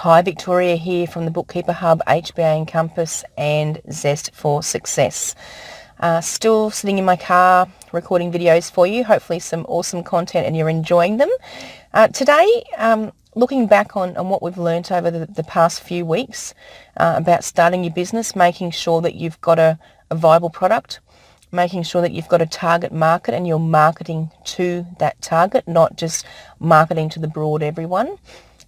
Hi, Victoria here from the Bookkeeper Hub, HBA and Compass and Zest for Success. Still sitting in my car recording videos for you, hopefully some awesome content and you're enjoying them. Today, looking back on what we've learnt over the past few weeks about starting your business, making sure that you've got a viable product, making sure that you've got a target market and you're marketing to that target, not just marketing to the broad everyone.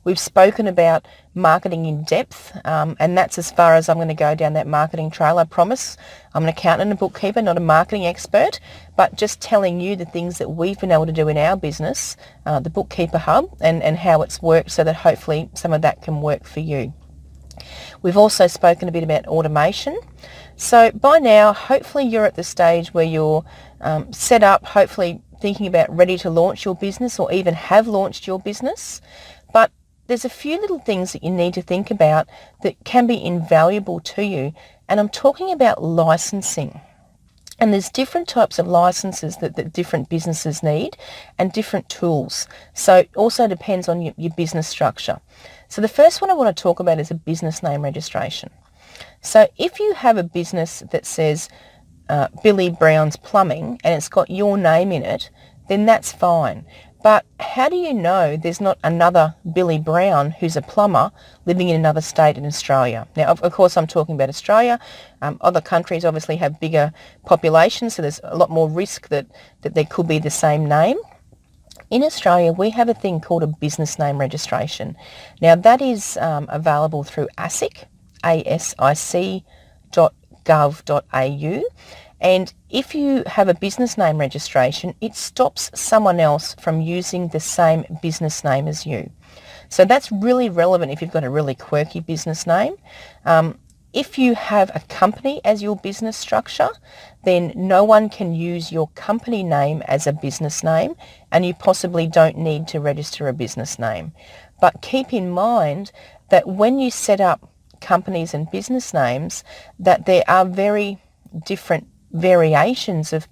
We've spoken about marketing in depth, and that's as far as I'm going to go down that marketing trail, I promise. I'm an accountant and a bookkeeper, not a marketing expert, but just telling you the things that we've been able to do in our business, the Bookkeeper Hub, and how it's worked so that hopefully some of that can work for you. We've also spoken a bit about automation. So by now, hopefully you're at the stage where you're set up, hopefully thinking about ready to launch your business or even have launched your business. But there's a few little things that you need to think about that can be invaluable to you. And I'm talking about licensing. And there's different types of licenses that different businesses need and different tools. So it also depends on your business structure. So the first one I want to talk about is a business name registration. So if you have a business that says Billy Brown's Plumbing and it's got your name in it, then that's fine. But how do you know there's not another Billy Brown who's a plumber living in another state in Australia? Now, of course, I'm talking about Australia. Other countries obviously have bigger populations, so there's a lot more risk that there could be the same name. In Australia, we have a thing called a business name registration. Now, that is available through ASIC, asic.gov.au. And if you have a business name registration, it stops someone else from using the same business name as you. So that's really relevant if you've got a really quirky business name. If you have a company as your business structure, then no one can use your company name as a business name, and you possibly don't need to register a business name. But keep in mind that when you set up companies and business names, that there are very different variations of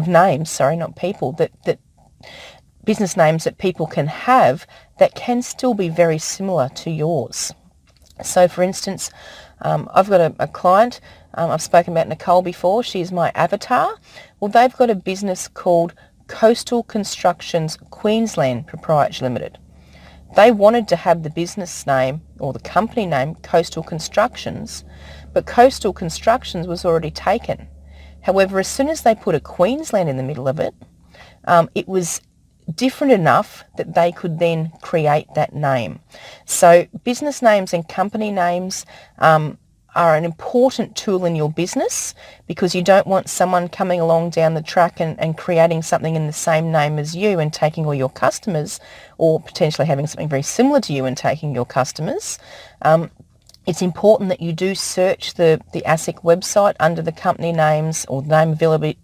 names, not people, that business names that people can have that can still be very similar to yours. So for instance, I've got a client, I've spoken about Nicole before, she's my avatar. Well, they've got a business called Coastal Constructions Queensland Proprietary Limited. They wanted to have the business name or the company name Coastal Constructions, but Coastal Constructions was already taken. However, as soon as they put a Queensland in the middle of it, it was different enough that they could then create that name. So business names and company names are an important tool in your business because you don't want someone coming along down the track and creating something in the same name as you and taking all your customers, or potentially having something very similar to you and taking your customers. It's important that you do search the ASIC website under the company names or name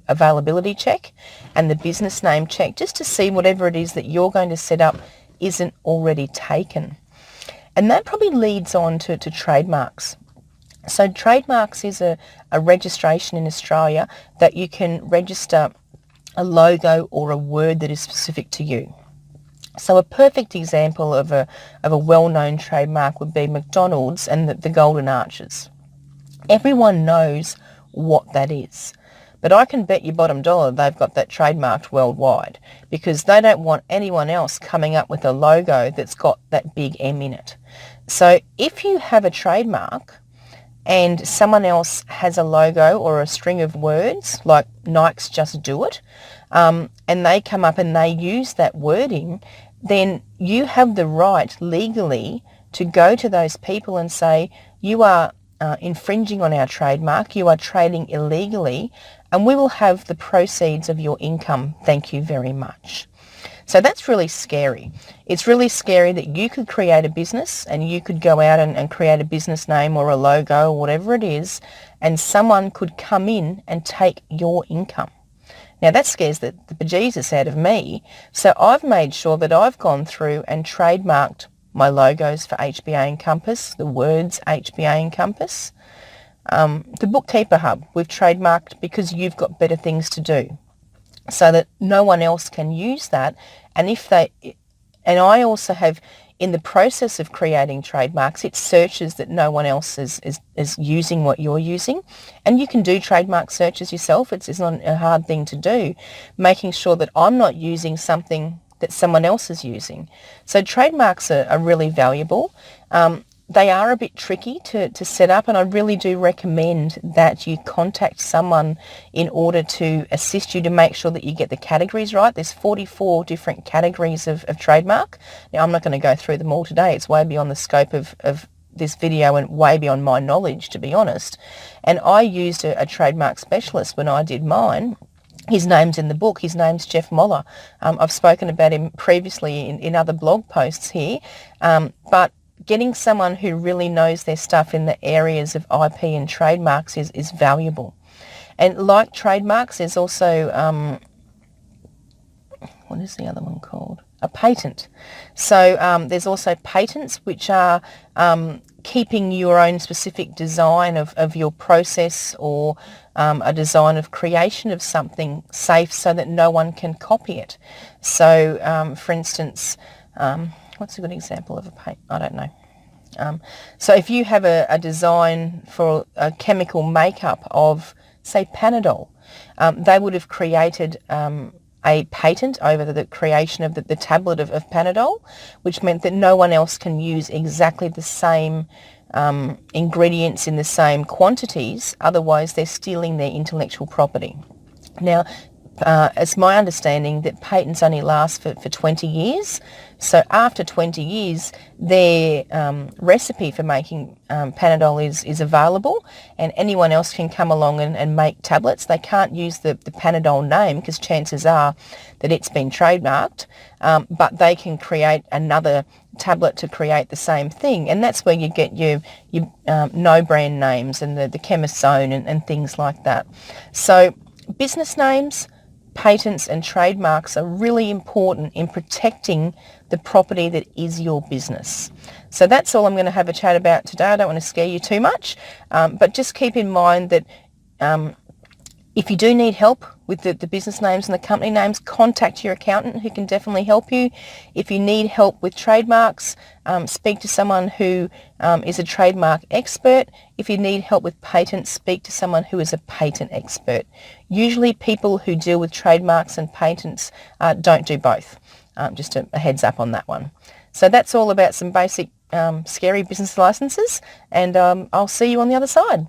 availability check and the business name check, just to see whatever it is that you're going to set up isn't already taken. And that probably leads on to trademarks. So trademarks is a registration in Australia that you can register a logo or a word that is specific to you. So a perfect example of a well-known trademark would be McDonald's and the Golden Arches. Everyone knows what that is, but I can bet you bottom dollar they've got that trademarked worldwide because they don't want anyone else coming up with a logo that's got that big M in it. So if you have a trademark and someone else has a logo or a string of words like Nike's Just Do It, and they come up and they use that wording, then you have the right legally to go to those people and say, you are infringing on our trademark, you are trading illegally, and we will have the proceeds of your income. Thank you very much. So that's really scary. It's really scary that you could create a business and you could go out and create a business name or a logo or whatever it is, and someone could come in and take your income. Now that scares the bejesus out of me, so I've made sure that I've gone through and trademarked my logos for HBA and Compass, the words HBA and Compass. The Bookkeeper Hub, we've trademarked because you've got better things to do, so that no one else can use that. And I also have in the process of creating trademarks, it searches that no one else is using what you're using. And you can do trademark searches yourself. It's not a hard thing to do, making sure that I'm not using something that someone else is using. So trademarks are really valuable. They are a bit tricky to set up, and I really do recommend that you contact someone in order to assist you to make sure that you get the categories right. There's 44 different categories of trademark. Now, I'm not going to go through them all today. It's way beyond the scope of this video and way beyond my knowledge, to be honest. And I used a trademark specialist when I did mine. His name's in the book. His name's Jeff Moller. I've spoken about him previously in other blog posts here, but getting someone who really knows their stuff in the areas of IP and trademarks is valuable. And like trademarks, there's also, what is the other one called? A patent. So there's also patents, which are keeping your own specific design of your process, or a design of creation of something safe so that no one can copy it. So for instance, what's a good example of a patent? I don't know. So if you have a design for a chemical makeup of, say, Panadol, they would have created a patent over the creation of the tablet of Panadol, which meant that no one else can use exactly the same ingredients in the same quantities, otherwise they're stealing their intellectual property. Now, it's my understanding that patents only last for 20 years. So after 20 years, their recipe for making Panadol is available, and anyone else can come along and make tablets. They can't use the Panadol name because chances are that it's been trademarked, but they can create another tablet to create the same thing. And that's where you get your no brand names and the chemist's own and things like that. So business names, patents and trademarks are really important in protecting the property that is your business. So that's all I'm going to have a chat about today. I don't want to scare you too much, but just keep in mind that if you do need help with the business names and the company names, contact your accountant who can definitely help you. If you need help with trademarks, speak to someone who is a trademark expert. If you need help with patents, speak to someone who is a patent expert. Usually people who deal with trademarks and patents don't do both. Just a heads up on that one. So that's all about some basic scary business licenses, and I'll see you on the other side.